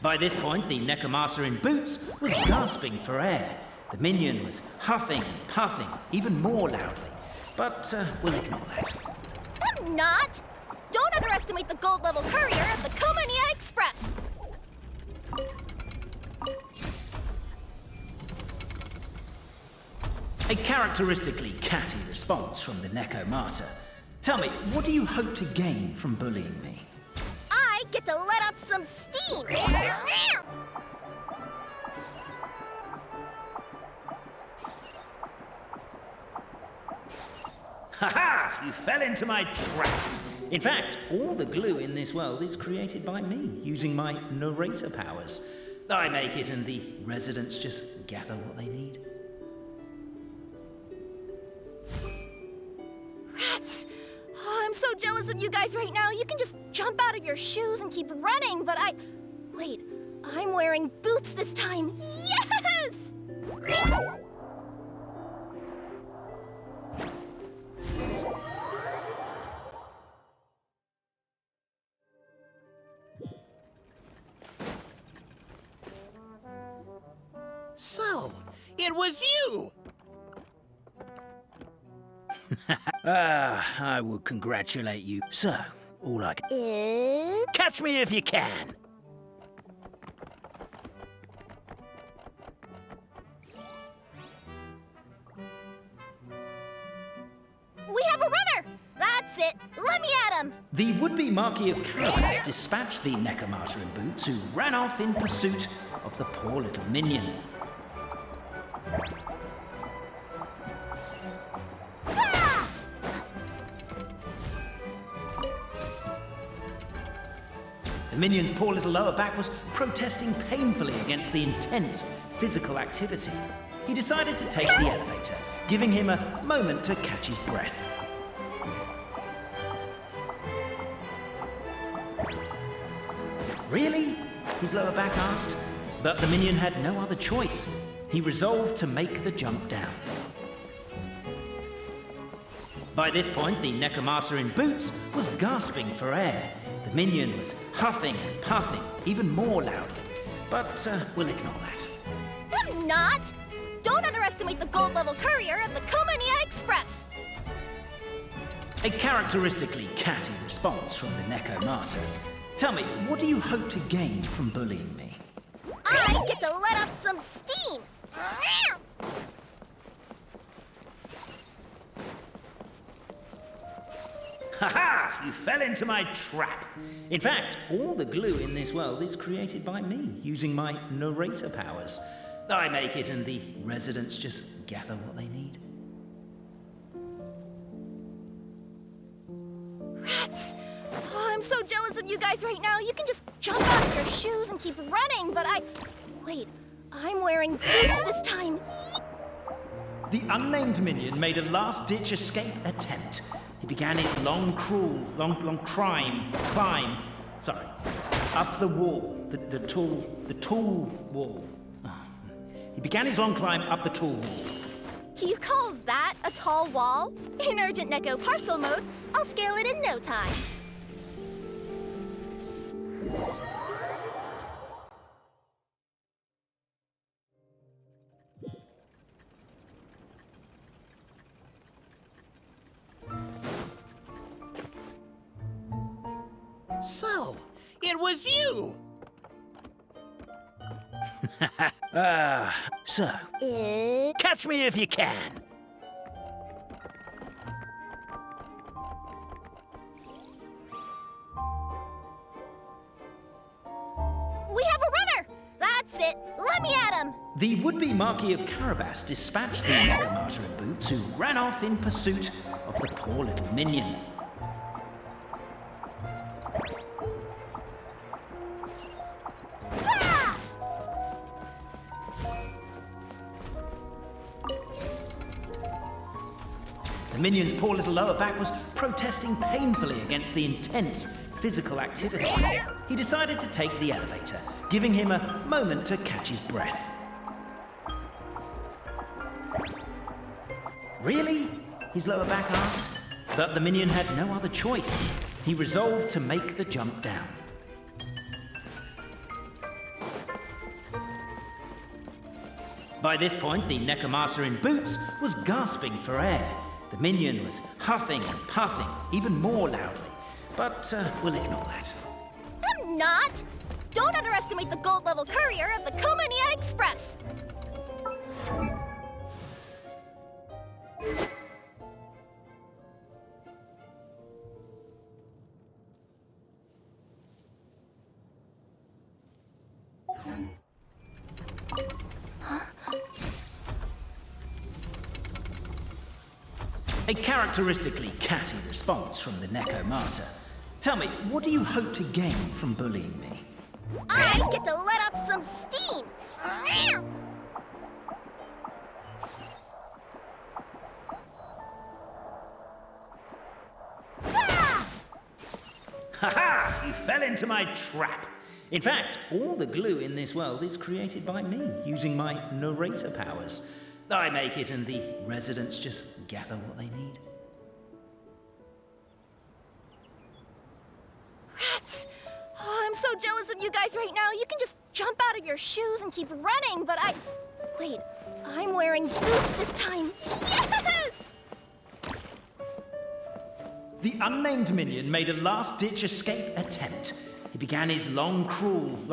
By this point, the Necromata in boots was gasping for air. The minion was huffing and puffing, even more loudly. But we'll ignore that. I'm not! Don't underestimate the gold-level courier of the Komania Express! A characteristically catty response from the Necromata. Tell me, what do you hope to gain from bullying me? I get to let off some steam! Ha-ha! You fell into my trap! In fact, all the glue in this world is created by me, using my narrator powers. I make it and the residents just gather what they need. Rats! Oh, I'm so jealous of you guys right now. You can just jump out of your shoes and keep running, but Wait, I'm wearing boots this time. Yes! So, it was you! I would congratulate you. So, all I can... Is... Catch me if you can! We have a runner! That's it! Let me at him! The would-be Marquis of Carabas dispatched the Necromata in boots, who ran off in pursuit of the poor little minion. Ah! The minion's poor little lower back was protesting painfully against the intense physical activity. He decided to take the elevator, giving him a moment to catch his breath. Really? His lower back asked. But the minion had no other choice. He resolved to make the jump down. By this point, the Necromata in boots was gasping for air. The minion was huffing and puffing, even more loudly. But we'll ignore that. I'm not! Don't underestimate the gold-level courier of the Komania Express! A characteristically catty response from the Necromata. Tell me, what do you hope to gain from bullying me? I get to let off some steam! Ha-ha! You fell into my trap. In fact, all the glue in this world is created by me, using my narrator powers. I make it and the residents just gather what they need. Rats! Oh, I'm so jealous of you guys right now, you can just jump out of your shoes and keep running, but Wait, I'm wearing boots this time. The unnamed minion made a last-ditch escape attempt. He began his long climb, up the wall, the tall wall. He began his long climb up the tall wall. You call that a tall wall? In urgent Neko parcel mode, I'll scale it in no time. So, it was you! So, catch me if you can. We have a runner! That's it! Let me at him! The would-be Marquis of Carabas dispatched the Nekomata in boots, who ran off in pursuit of the poor little minion. The minion's poor little lower back was protesting painfully against the intense physical activity. He decided to take the elevator, giving him a moment to catch his breath. Really? His lower back asked. But the minion had no other choice. He resolved to make the jump down. By this point, the Nekomata in boots was gasping for air. The minion was huffing and puffing, even more loudly. But we'll ignore that. I'm not! Don't underestimate the gold-level courier of the Komania Express! A characteristically catty response from the Nekomata. Tell me, what do you hope to gain from bullying me? I get to let off some steam! Ha-ha! You fell into my trap. In fact, all the glue in this world is created by me, using my narrator powers. I make it and the residents just gather what they need. Rats! Oh, I'm so jealous of you guys right now. You can just jump out of your shoes and keep running, but Wait, I'm wearing boots this time. Yes! The unnamed minion made a last-ditch escape attempt. He began his long climb,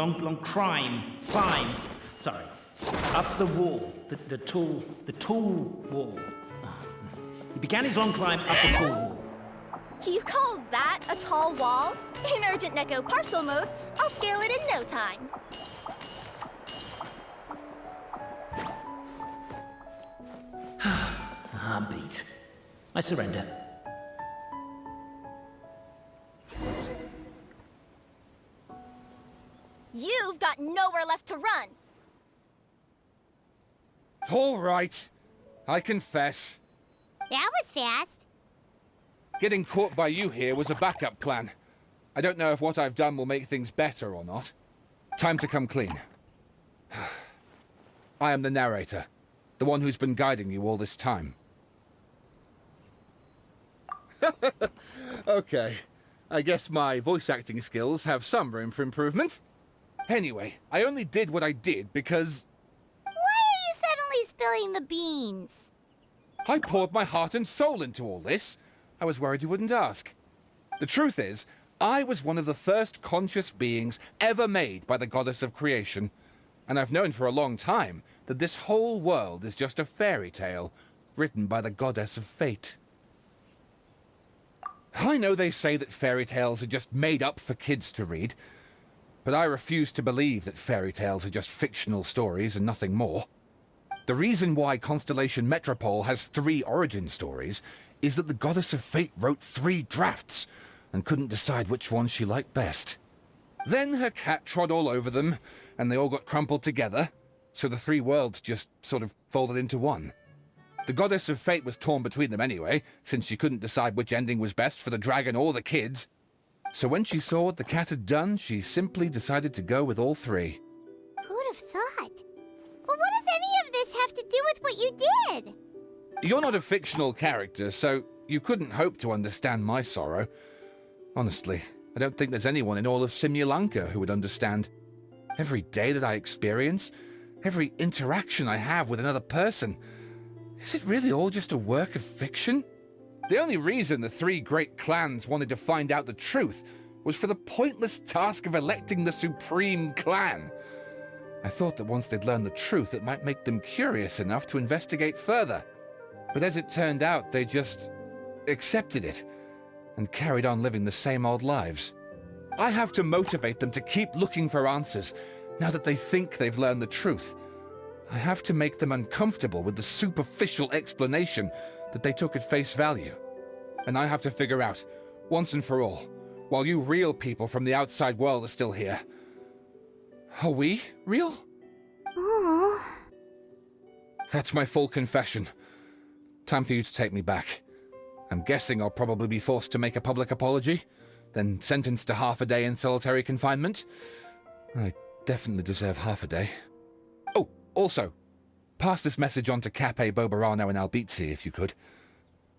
up the wall, the tall wall. He began his long climb up the tall wall. You call that a tall wall? In urgent Neko parcel mode, I'll scale it in no time. I'm beat. I surrender. You've got nowhere left to run. All right. I confess. That was fast. Getting caught by you here was a backup plan. I don't know if what I've done will make things better or not. Time to come clean. I am the narrator, the one who's been guiding you all this time. Okay, I guess my voice acting skills have some room for improvement. Anyway, I only did what I did because... Why are you suddenly spilling the beans? I poured my heart and soul into all this. I was worried you wouldn't ask. The truth is, I was one of the first conscious beings ever made by the goddess of creation. And I've known for a long time that this whole world is just a fairy tale written by the goddess of fate. I know they say that fairy tales are just made up for kids to read, but I refuse to believe that fairy tales are just fictional stories and nothing more. The reason why Constellation Metropole has 3 origin stories is that the Goddess of Fate wrote 3 drafts, and couldn't decide which one she liked best. Then her cat trod all over them, and they all got crumpled together, so the three worlds just sort of folded into one. The goddess of fate was torn between them anyway, since she couldn't decide which ending was best for the dragon or the kids. So when she saw what the cat had done, she simply decided to go with all three. Who'd have thought? But what does any of this have to do with what you did? You're not a fictional character, so you couldn't hope to understand my sorrow. Honestly, I don't think there's anyone in all of Simulanka who would understand. Every day that I experience, every interaction I have with another person, is it really all just a work of fiction? The only reason the three great clans wanted to find out the truth was for the pointless task of electing the supreme clan. I thought that once they'd learned the truth, it might make them curious enough to investigate further. But as it turned out, they just accepted it and carried on living the same old lives. I have to motivate them to keep looking for answers now that they think they've learned the truth. I have to make them uncomfortable with the superficial explanation that they took at face value. And I have to figure out, once and for all, while you real people from the outside world are still here, are we real? Aww. That's my full confession. Time for you to take me back. I'm guessing I'll probably be forced to make a public apology, then sentenced to half a day in solitary confinement. I definitely deserve half a day. Oh, also, pass this message on to Cape, Bobarano, and Albizzi, if you could.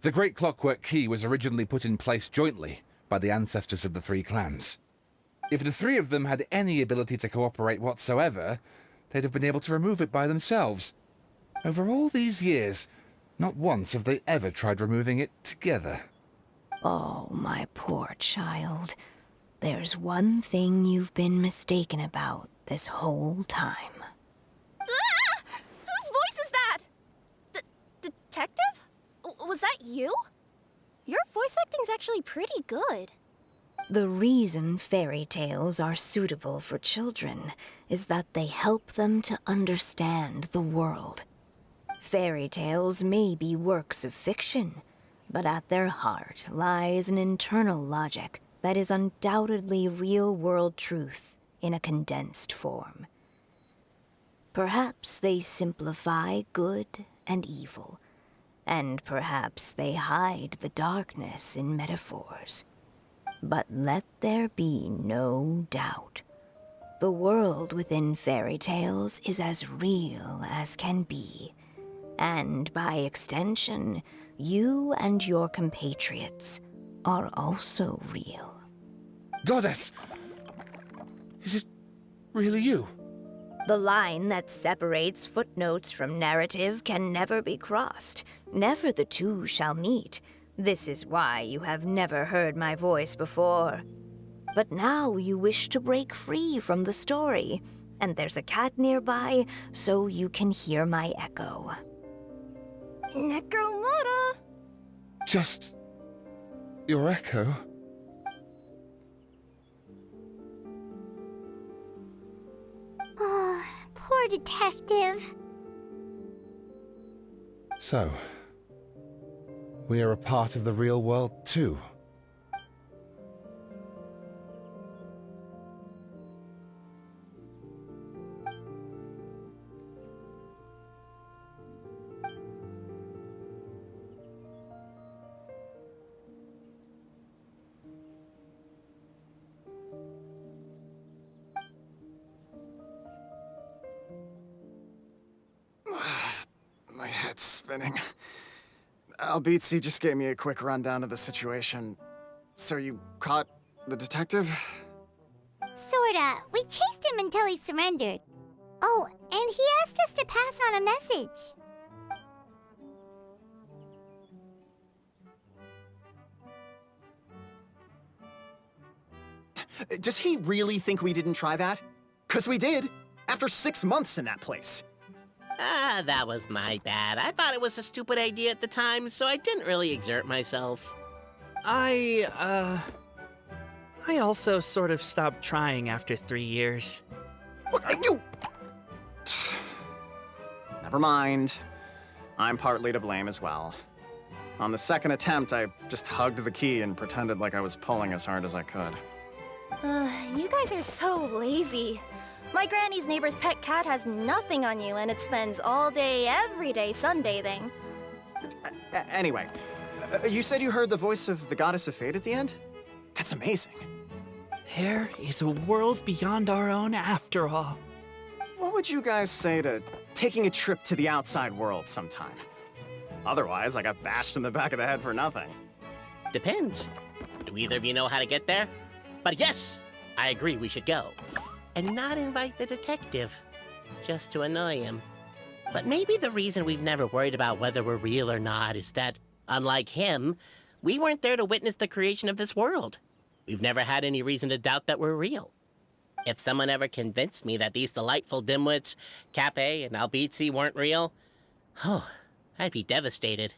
The Great Clockwork Key was originally put in place jointly by the ancestors of the three clans. If the three of them had any ability to cooperate whatsoever, they'd have been able to remove it by themselves. Over all these years, not once have they ever tried removing it together. Oh, my poor child. There's one thing you've been mistaken about this whole time. Ah! Whose voice is that? Detective? Was that you? Your voice acting's actually pretty good. The reason fairy tales are suitable for children is that they help them to understand the world. Fairy tales may be works of fiction, but at their heart lies an internal logic that is undoubtedly real-world truth in a condensed form. Perhaps they simplify good and evil, and perhaps they hide the darkness in metaphors. But let there be no doubt. The world within fairy tales is as real as can be. And by extension, you and your compatriots are also real. Goddess! Is it really you? The line that separates footnotes from narrative can never be crossed. Never the two shall meet. This is why you have never heard my voice before. But now you wish to break free from the story, and there's a cat nearby, so you can hear my echo. Necromora! Just your echo? Oh, poor detective. So, we are a part of the real world too. My head's spinning. Albizzi just gave me a quick rundown of the situation. So you caught the detective? Sorta. We chased him until he surrendered. Oh, and he asked us to pass on a message. Does he really think we didn't try that? 'Cause we did, after 6 months in that place. That was my bad. I thought it was a stupid idea at the time, so I didn't really exert myself. I also sort of stopped trying after 3 years. You... Never mind. I'm partly to blame as well. On the second attempt, I just hugged the key and pretended like I was pulling as hard as I could. You guys are so lazy. My granny's neighbor's pet cat has nothing on you, and it spends all day, every day sunbathing. Anyway, you said you heard the voice of the Goddess of Fate at the end? That's amazing. There is a world beyond our own after all. What would you guys say to taking a trip to the outside world sometime? Otherwise, I got bashed in the back of the head for nothing. Depends. Do either of you know how to get there? But yes, I agree we should go. And not invite the detective, just to annoy him. But maybe the reason we've never worried about whether we're real or not is that, unlike him, we weren't there to witness the creation of this world. We've never had any reason to doubt that we're real. If someone ever convinced me that these delightful dimwits, Cape and Albizzi, weren't real, oh, I'd be devastated.